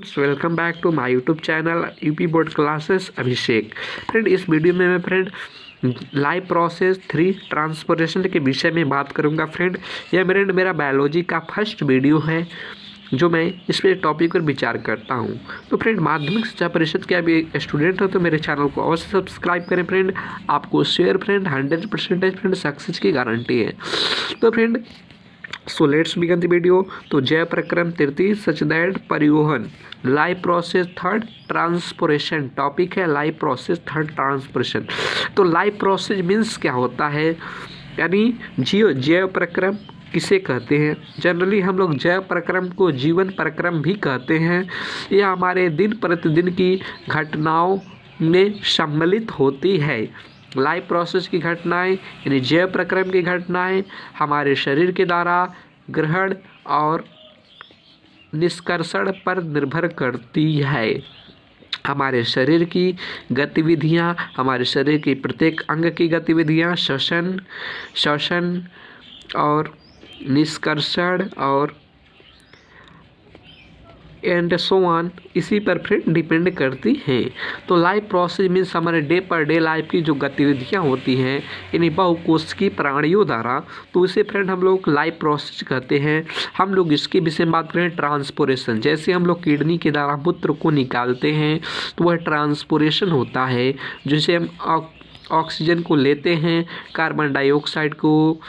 Welcome back to my YouTube channel UP board classes Abhishek. Friend, इस वीडियो में मैं लाइव प्रोसेस 3 ट्रांसपोर्टेशन के विषय में बात करूंगा। फ्रेंड, यह मेरा बायोलॉजी का फर्स्ट वीडियो है जो मैं इस पे टॉपिक पर विचार करता हूं। तो फ्रेंड, माध्यमिक शिक्षा परिषद के अभी स्टूडेंट हो तो मेरे चैनल को अवश्य सब्सक्राइब करें। फ्रेंड, आपको शेयर फ्रेंड 100% फ्रेंड सक्सेस की गारंटी है। तो friend, so let's begin the video. तो जय प्रक्रम तृतीय सच दैट परिवहन life process third transportation topic है। Life process third transportation. तो लाइव प्रोसेस मीन्स क्या होता है, यानी जैव प्रक्रम किसे कहते हैं। जनरली हम लोग जैव प्रक्रम को जीवन प्रक्रम भी कहते हैं। यह हमारे दिन प्रतिदिन की घटनाओं में सम्मिलित होती है। लाइव प्रोसेस की घटनाएं यानी जैव प्रक्रम की घटनाएं हमारे शरीर के द्वारा ग्रहण और निष्कर्षण पर निर्भर करती है। हमारे शरीर की गतिविधियां, हमारे शरीर की प्रत्येक अंग की गतिविधियां श्वसन और निष्कर्षण और एंड सो ऑन इसी पर फ्रेंड डिपेंड करती हैं। तो लाइव प्रोसेस मीन्स हमारे डे पर डे लाइफ की जो गतिविधियां होती हैं यानी बहुकोशिकीय प्राणियों द्वारा, तो इसे फ्रेंड हम लोग लाइव प्रोसेस कहते हैं। हम लोग इसके विषय में बात करें ट्रांसपोरेशन। जैसे हम लोग किडनी के द्वारा मूत्र को निकालते हैं तो वह ट्रांसपोरेशन होता है, जिसे हम ऑक्सीजन को लेते हैं, कार्बन डाइऑक्साइड को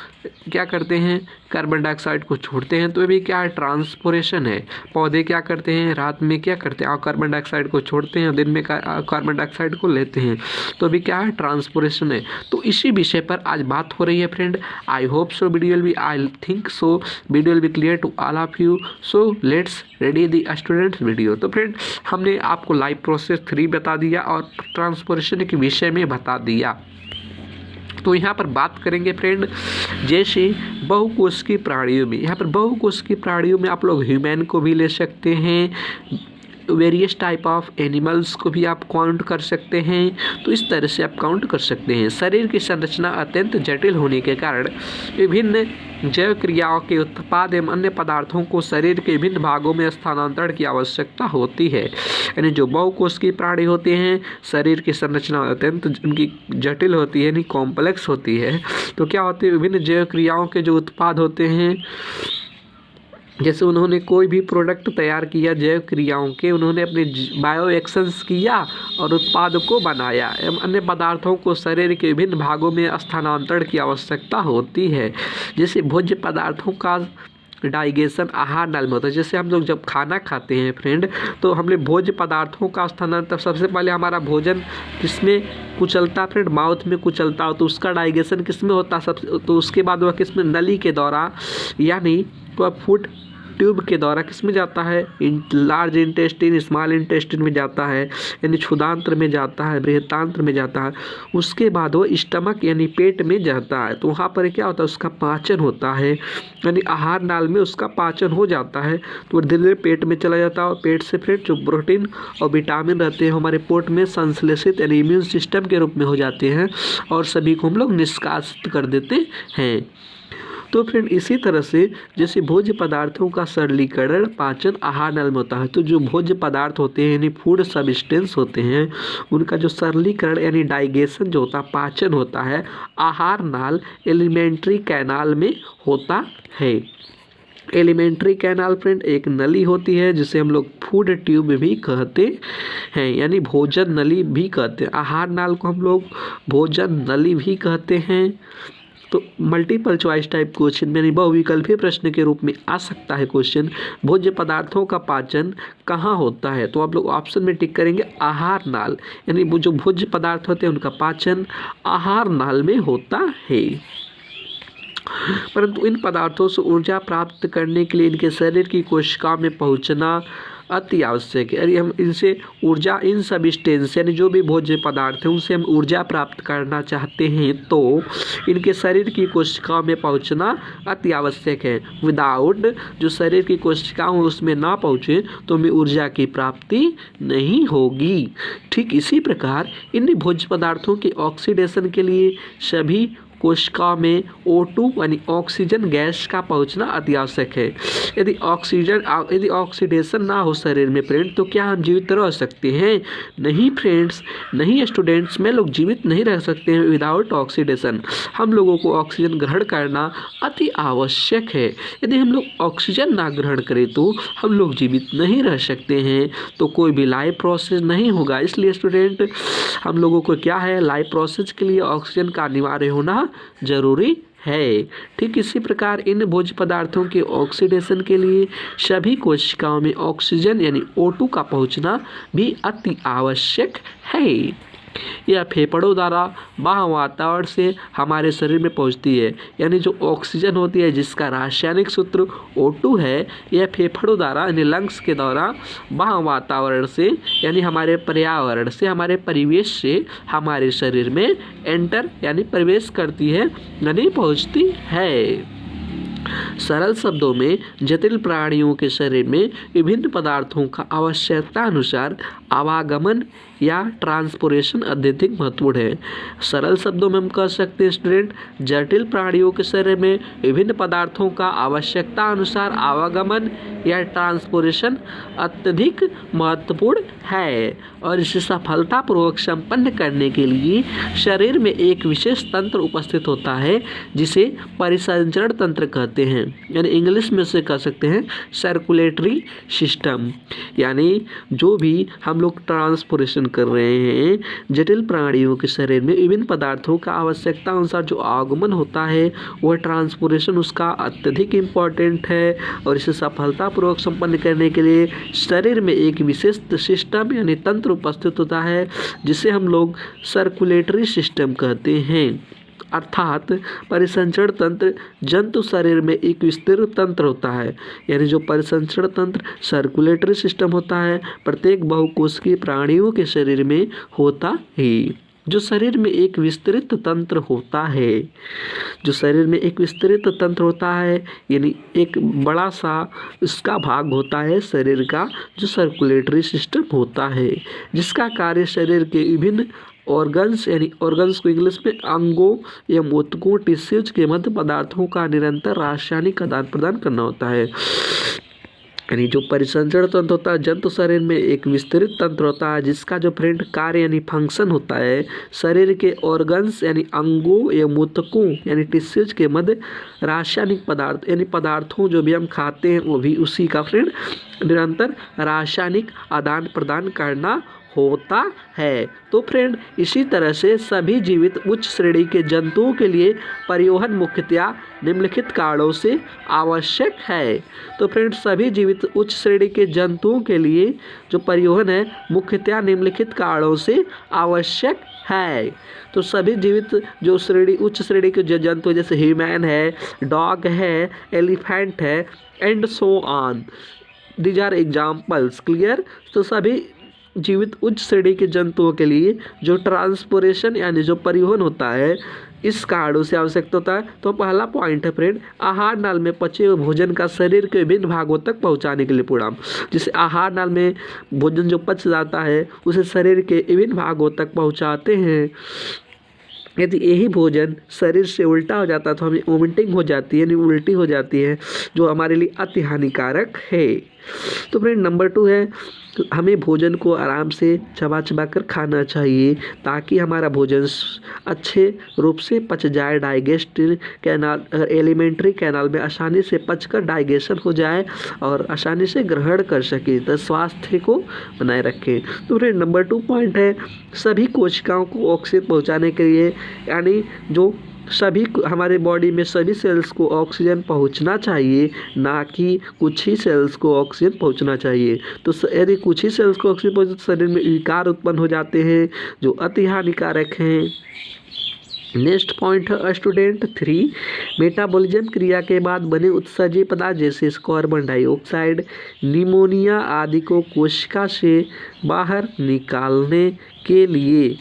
क्या करते हैं, कार्बन डाइऑक्साइड को छोड़ते हैं, तो ये भी क्या है, ट्रांसपोरेशन है। पौधे क्या करते हैं, रात में क्या करते हैं, कार्बन डाइऑक्साइड को छोड़ते हैं, दिन में कार्बन डाइऑक्साइड को लेते हैं, तो अभी क्या है, ट्रांसपोरेशन है। तो इसी विषय पर आज बात हो रही है friend. I hope so video will be, I think so video will be clear to all of you. So let's ready the students video. तो फ्रेंड, हमने आपको लाइव प्रोसेस 3 बता दिया और ट्रांसपोरेशन के विषय में बता दिया। तो यहाँ पर बात करेंगे फ्रेंड, जैसे बहुकोशिकीय प्राणियों में, यहाँ पर बहुकोशिकीय प्राणियों में आप लोग ह्यूमन को भी ले सकते हैं, वेरियस टाइप ऑफ एनिमल्स को भी आप काउंट कर सकते हैं। तो इस तरह से आप काउंट कर सकते हैं। शरीर की संरचना अत्यंत जटिल होने के कारण विभिन्न जैव क्रियाओं के उत्पाद एवं अन्य पदार्थों को शरीर के विभिन्न भागों में स्थानांतरण की आवश्यकता होती है। यानी जो बहुकोशिकीय प्राणी होते हैं, शरीर की संरचना अत्यंत उनकी जटिल होती है, यानी कॉम्प्लेक्स होती है। तो क्या होती है, विभिन्न जैव क्रियाओं के जो उत्पाद होते हैं, जैसे उन्होंने कोई भी प्रोडक्ट तैयार किया जैव क्रियाओं के, उन्होंने अपने बायो एक्शंस किया और उत्पाद को बनाया एवं अन्य पदार्थों को शरीर के विभिन्न भागों में स्थानांतरण की आवश्यकता होती है। जैसे भोज्य पदार्थों का डाइजेशन आहार नल में होता है। जैसे हम लोग जब खाना खाते हैं फ्रेंड, तो हमने भोज्य पदार्थों का स्थानांतरण, सबसे पहले हमारा भोजन किसमें कुचलता फ्रेंड, माउथ में कुचलता हो, तो उसका डाइजेशन किसमें होता सब, तो उसके बाद वह किसमें, नली के द्वारा, यानी तो फूड ट्यूब के द्वारा किसमें जाता है, लार्ज इंटेस्टिन, स्मॉल इंटेस्टिन में जाता है, यानी क्षुधांत्र में जाता है, बृहतांत्र में जाता है। उसके बाद वो स्टमक यानी पेट में जाता है। तो वहाँ पर क्या होता है, उसका पाचन होता है, यानी आहार नाल में उसका पाचन हो जाता है। तो धीरे धीरे पेट में चला जाता है और पेट से फिर जो प्रोटीन और विटामिन रहते हैं हमारे पेट में संश्लेषित यानी इम्यून सिस्टम के रूप में हो जाते हैं और सभी को हम लोग निष्कासित कर देते हैं। तो फ्रेंड, इसी तरह से जैसे भोज्य पदार्थों का सरलीकरण पाचन आहार नल में होता है, तो जो भोज्य पदार्थ होते हैं यानी फूड सब्सटेंस होते हैं, उनका जो सरलीकरण यानी डाइजेशन जो होता है, पाचन होता है, आहार नाल एलिमेंट्री कैनाल में होता है। एलिमेंट्री कैनाल फ्रेंड एक नली होती है जिसे हम लोग फूड ट्यूब भी कहते हैं, यानी भोजन नली भी कहते हैं। आहार नाल को हम लोग भोजन नली भी कहते हैं। तो मल्टीपल चॉइस टाइप क्वेश्चन यानी बहुविकल्पीय प्रश्न के रूप में आ सकता है क्वेश्चन, भोज्य पदार्थों का पाचन कहाँ होता है, तो आप लोग ऑप्शन में टिक करेंगे आहार नाल, यानी वो जो भोज्य पदार्थ होते हैं उनका पाचन आहार नाल में होता है। परंतु इन पदार्थों से ऊर्जा प्राप्त करने के लिए इनके शरीर की कोशिकाओं में पहुंचना अति आवश्यक है। यदि हम इनसे ऊर्जा, इन सब्सटेंस यानी जो भी भोज्य पदार्थ हैं उनसे हम ऊर्जा प्राप्त करना चाहते हैं तो इनके शरीर की कोशिकाओं में पहुंचना अति आवश्यक है। विदाउट जो शरीर की कोशिकाओं उसमें ना पहुँचे तो हमें ऊर्जा की प्राप्ति नहीं होगी। ठीक इसी प्रकार इन भोज्य पदार्थों के ऑक्सीडेशन के लिए सभी कोशिकाओं में O2 यानी ऑक्सीजन गैस का पहुंचना अति आवश्यक है। यदि ऑक्सीडेशन ना हो शरीर में फ्रेंड तो क्या हम जीवित रह सकते हैं? नहीं फ्रेंड्स, नहीं स्टूडेंट्स, में लोग जीवित नहीं रह सकते हैं विदाउट ऑक्सीडेशन। हम लोगों को ऑक्सीजन ग्रहण करना अति आवश्यक है। यदि हम लोग ऑक्सीजन ना ग्रहण करें तो हम लोग जीवित नहीं रह सकते हैं, तो कोई भी लाइफ प्रोसेस नहीं होगा। इसलिए स्टूडेंट हम लोगों को क्या है, लाइफ प्रोसेस के लिए ऑक्सीजन का अनिवार्य होना जरूरी है। ठीक इसी प्रकार इन भोज्य पदार्थों के ऑक्सीडेशन के लिए सभी कोशिकाओं में ऑक्सीजन यानी O2 का पहुंचना भी अति आवश्यक है। यह फेफड़ों द्वारा बाह्य वातावरण से हमारे शरीर में पहुंचती है। यानी जो ऑक्सीजन होती है जिसका रासायनिक सूत्र O2 है, यह फेफड़ों द्वारा यानी लंग्स के द्वारा बाह्य वातावरण से यानी हमारे पर्यावरण से, हमारे परिवेश से हमारे शरीर में एंटर यानी प्रवेश करती है यानी पहुंचती है। सरल शब्दों में जटिल प्राणियों के शरीर में विभिन्न पदार्थों का आवश्यकता अनुसार आवागमन या ट्रांसपोर्टेशन अत्यधिक महत्वपूर्ण है। सरल शब्दों में हम कह सकते हैं स्टूडेंट, जटिल प्राणियों के शरीर में विभिन्न पदार्थों का आवश्यकता अनुसार आवागमन या ट्रांसपोर्टेशन अत्यधिक महत्वपूर्ण है, और इसे सफलतापूर्वक संपन्न करने के लिए शरीर में एक विशेष तंत्र उपस्थित होता है जिसे परिसंचरण तंत्र कहते हैं। यानी इंग्लिश में से कह सकते हैं सर्कुलेटरी सिस्टम। यानी जो भी हम लोग ट्रांसपोर्टेशन कर रहे हैं, जटिल प्राणियों के शरीर में विभिन्न पदार्थों का आवश्यकता अनुसार जो आगमन होता है वह ट्रांसपोर्टेशन उसका अत्यधिक इम्पॉर्टेंट है, और इसे सफलतापूर्वक संपन्न करने के लिए शरीर में एक विशेष सिस्टम यानी तंत्र उपस्थित होता है जिसे हम लोग सर्कुलेटरी सिस्टम कहते हैं। अर्थात परिसंचरण तंत्र जंतु शरीर में एक विस्तृत तंत्र होता है। यानी जो परिसंचरण तंत्र सर्कुलेटरी सिस्टम होता है प्रत्येक बहुकोशिकीय प्राणियों के शरीर में होता है। जो शरीर में एक विस्तृत तंत्र होता है, जो शरीर में एक विस्तृत तंत्र होता है यानी एक बड़ा सा इसका भाग होता है शरीर का जो सर्कुलेटरी सिस्टम होता है, जिसका कार्य शरीर के विभिन्न ऑर्गन्स यानी ऑर्गन्स को इंग्लिश में अंगों या ऊतकों टिश्यूज के मध्य पदार्थों का निरंतर रासायनिक आदान प्रदान करना होता है। यानी जो परिसंचरण तंत्र होता है जंतु शरीर में एक विस्तृत तंत्र होता है जिसका जो फ्रेंड कार्य यानी फंक्शन होता है शरीर के ऑर्गन्स यानी अंगों या ऊतकों यानी टिश्यूज के मध्य रासायनिक पदार्थ यानी पदार्थों जो भी हम खाते हैं वो भी उसी का फ्रेंड निरंतर रासायनिक आदान प्रदान करना होता है। तो फ्रेंड इसी तरह से सभी जीवित उच्च श्रेणी के जंतुओं के लिए परिवहन मुख्यतया निम्नलिखित कारणों से आवश्यक है। तो फ्रेंड सभी जीवित उच्च श्रेणी के जंतुओं के लिए जो परिवहन है मुख्यतया निम्नलिखित कारणों से आवश्यक है। तो सभी जीवित जो श्रेणी उच्च श्रेणी के जो जंतु जैसे ह्यूमन है, डॉग है, एलिफेंट है and so on, these are examples. Clear. तो सभी जीवित उच्च श्रेणी के जंतुओं के लिए जो ट्रांसपोर्टेशन यानी जो परिवहन होता है इस कारणों से आवश्यक होता है। तो पहला पॉइंट है फ्रेंड आहार नाल में पचे हुए भोजन का शरीर के विभिन्न भागों तक पहुंचाने के लिए प्रोग्राम। जैसे आहार नाल में भोजन जो पच जाता है उसे शरीर के विभिन्न भागों तक पहुंचाते हैं। यदि यही भोजन शरीर से उल्टा हो जाता है तो हमें वोमिटिंग हो जाती है यानी उल्टी हो जाती है जो हमारे लिए अति हानिकारक है। तो फ्रेंड नंबर 2 है हमें भोजन को आराम से चबा चबा कर खाना चाहिए ताकि हमारा भोजन अच्छे रूप से पच जाए, डाइजेस्टिव कैनाल एलिमेंट्री कैनाल में आसानी से पचकर डाइजेशन हो जाए और आसानी से ग्रहण कर सके, तो स्वास्थ्य को बनाए रखें। तो फ्रेंड नंबर 2 पॉइंट है सभी कोशिकाओं को ऑक्सीजन पहुंचाने के लिए यानी जो सभी हमारे बॉडी में सभी सेल्स को ऑक्सीजन पहुंचना चाहिए, ना कि कुछ ही सेल्स को ऑक्सीजन पहुंचना चाहिए। तो यदि कुछ ही सेल्स को ऑक्सीजन पहुंचे तो शरीर में विकार उत्पन्न हो जाते हैं जो अति हानिकारक हैं। नेक्स्ट पॉइंट है स्टूडेंट 3 मेटाबॉलिज्म क्रिया के बाद बने उत्सर्जी पदार्थ जैसे कार्बन डाइऑक्साइड, निमोनिया आदि को कोशिका से बाहर निकालने के लिए,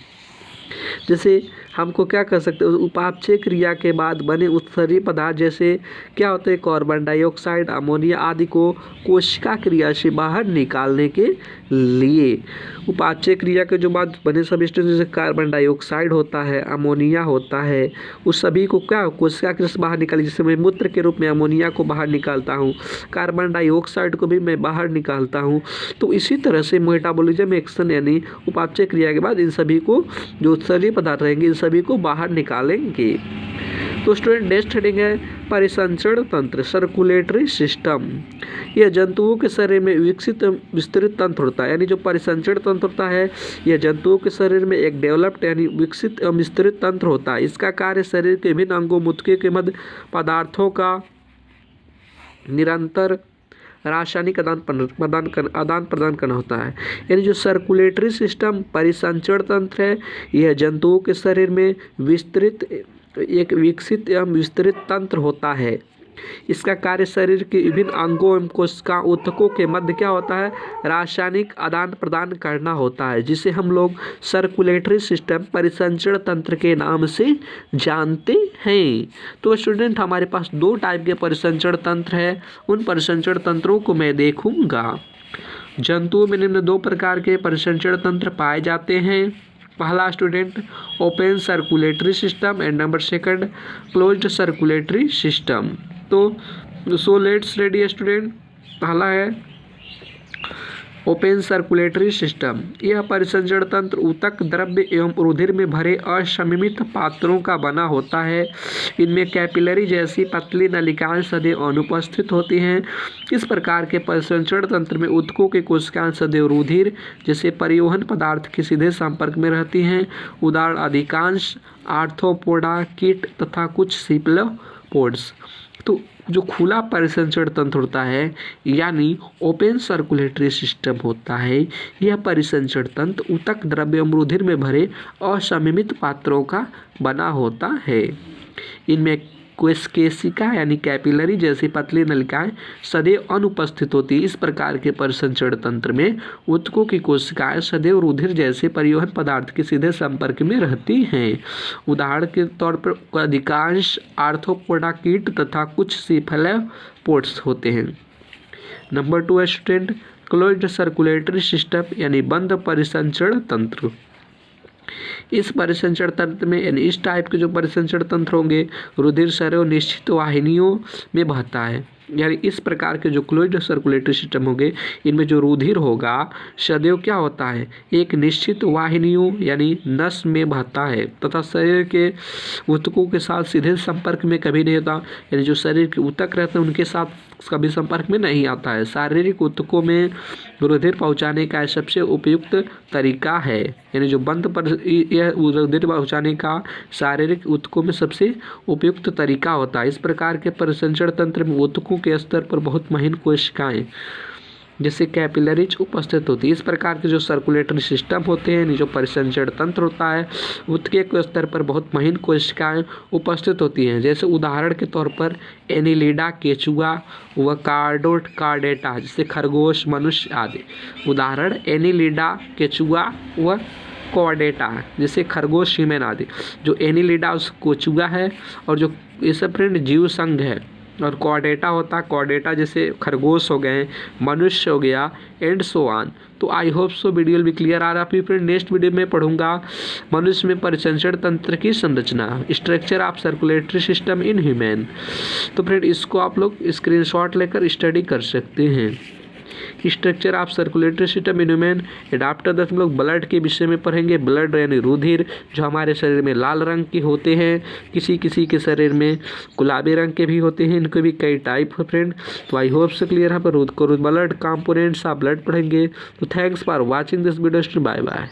जैसे हमको क्या कर सकते हैं, उपापचय क्रिया के बाद बने उत्सर्जक पदार्थ जैसे क्या होते हैं, कार्बन डाइऑक्साइड, अमोनिया आदि को कोशिका क्रिया से बाहर निकालने के लिए। उपापचय क्रिया के जो बाद बने सब्सटेंस जैसे कार्बन डाइऑक्साइड होता है, अमोनिया होता है, उस सभी को क्या कोशिका क्रिया से बाहर निकाली। जैसे मैं मूत्र के रूप में अमोनिया को बाहर निकालता हूँ, कार्बन डाइऑक्साइड को भी मैं बाहर निकालता हूँ। तो इसी तरह से मेटाबॉलिज्म एक्शन यानी उपापचय क्रिया के बाद इन सभी को जो उत्सर्जक पदार्थ रहेंगे इन सभी को बाहर निकालेंगे। तो स्टूडेंट नेक्स्ट हेडिंग है परिसंचरण तंत्र, सर्कुलेटरी सिस्टम। यह जंतुओं के शरीर में विकसित विस्तृत तंत्र होता है, यानी जो परिसंचरण तंत्र होता है यह जंतुओं के शरीर में एक डेवलप्ड यानी विकसित एवं विस्तृत तंत्र होता है। इसका कार्य शरीर के विभिन्न अंगों मूत्र के मध्य पदार्थों का निरंतर रासायनिक आदान प्रदान करना होता है। यानी जो सर्कुलेटरी सिस्टम परिसंचरण तंत्र है यह जंतुओं के शरीर में एक विकसित एवं विस्तृत तंत्र होता है। इसका कार्य शरीर के विभिन्न अंगों एवं कोशिका ऊतकों के मध्य क्या होता है, रासायनिक आदान प्रदान करना होता है, जिसे हम लोग सर्कुलेटरी सिस्टम परिसंचरण तंत्र के नाम से जानते हैं। तो स्टूडेंट हमारे पास दो टाइप के परिसंचरण तंत्र है, उन परिसंचरण तंत्रों को मैं देखूंगा। जंतुओं में निम्न दो प्रकार के परिसंचरण तंत्र पाए जाते हैं। पहला student open circulatory system and number second closed circulatory system. तो सो लेट्स रेडी स्टूडेंट। पहला है ओपन सर्कुलेटरी सिस्टम। यह परिसंचरण तंत्र ऊतक, द्रव्य एवं रुधिर में भरे असममित पात्रों का बना होता है। इनमें कैपिलरी जैसी पतली नलिकाएं सदैव अनुपस्थित होती हैं। इस प्रकार के परिसंचरण तंत्र में ऊतकों की कोशिकाएं सदैव रुधिर जैसे परिवहन पदार्थ के सीधे संपर्क में रहती हैं। उदाहरण अधिकांश आर्थ्रोपोडा, कीट तथा कुछ सिप्लोपोड्स। तो जो खुला परिसंचरण तंत्र होता है यानी ओपन सर्कुलेटरी सिस्टम होता है, यह परिसंचरण तंत्र ऊतक, द्रव्य एवं रुधिर में भरे असममित पात्रों का बना होता है। इनमें केशिका यानी कैपिलरी जैसी पतली नलिकाएं सदैव अनुपस्थित होती है। इस प्रकार के परिसंचरण तंत्र में ऊतकों की कोशिकाएं सदैव रुधिर जैसे परिवहन पदार्थ के सीधे संपर्क में रहती हैं। उदाहरण के तौर पर अधिकांश आर्थ्रोपोडा, कीट तथा कुछ सिफेलोपोड्स होते हैं। Number 2 student closed circulatory system यानी बंद परिसंचरण तंत्र। इस परिसंचरण तंत्र में यानी इस टाइप के जो परिसंचरण तंत्र होंगे रुधिर सदैव निश्चित वाहिनियों में बहता है। यानी इस प्रकार के जो क्लोज्ड सर्कुलेटरी सिस्टम होंगे इनमें जो रुधिर होगा सदैव क्या होता है, एक निश्चित वाहिनियों यानी नस में बहता है तथा शरीर के ऊतकों के साथ सीधे संपर्क में कभी नहीं होता। यानी जो शरीर के ऊतक रहते हैं उनके साथ कभी संपर्क में नहीं आता है। शारीरिक ऊतकों में रुधिर पहुंचाने का सबसे उपयुक्त तरीका है। यानी जो बंद पर यह रुधिर पहुंचाने का शारीरिक ऊतकों में सबसे उपयुक्त तरीका होता है। इस प्रकार के परिसंचरण तंत्र में ऊतकों के स्तर पर बहुत महीन कोशिकाएं जैसे कैपिलरीज उपस्थित होती है। इस प्रकार के जो सर्कुलेटरी सिस्टम होते हैं, जो परिसंचरण तंत्र होता है, ऊतके के स्तर पर बहुत महीन कोशिकाएं उपस्थित होती हैं। जैसे उदाहरण के तौर पर एनिलिडा, केचुआ व कार्डेटा जैसे खरगोश, मनुष्य आदि। उदाहरण एनिलिडा, केचुआ व कॉर्डेटा जैसे खरगोश, ह्यूमन आदि। जो एनिलिडा उस केचुआ है और जो ये सब फ्रेंड जीव संघ है, और कॉर्डेटा होता है, कॉर्डेटा जैसे खरगोश हो गए, मनुष्य हो गया एंड सो ऑन। तो I hope so video will be clear. आ रहा है फ्रेंड। नेक्स्ट वीडियो में पढ़ूंगा मनुष्य में परिसंचरण तंत्र की संरचना, structure of circulatory system in human. तो फ्रेंड इसको आप लोग स्क्रीनशॉट लेकर स्टडी कर सकते हैं। Structure of circulatory system in human. Adapter 10 हम लोग ब्लड के विषय में पढ़ेंगे। ब्लड यानी रुधिर जो हमारे शरीर में लाल रंग के होते हैं, किसी किसी के शरीर में गुलाबी रंग के भी होते हैं। इनको भी कई टाइप है फ्रेंड। तो आई होप से क्लियर है। पर ब्लड कंपोनेंट्स ऑफ ब्लड पढ़ेंगे। तो thanks for watching this video. Bye bye.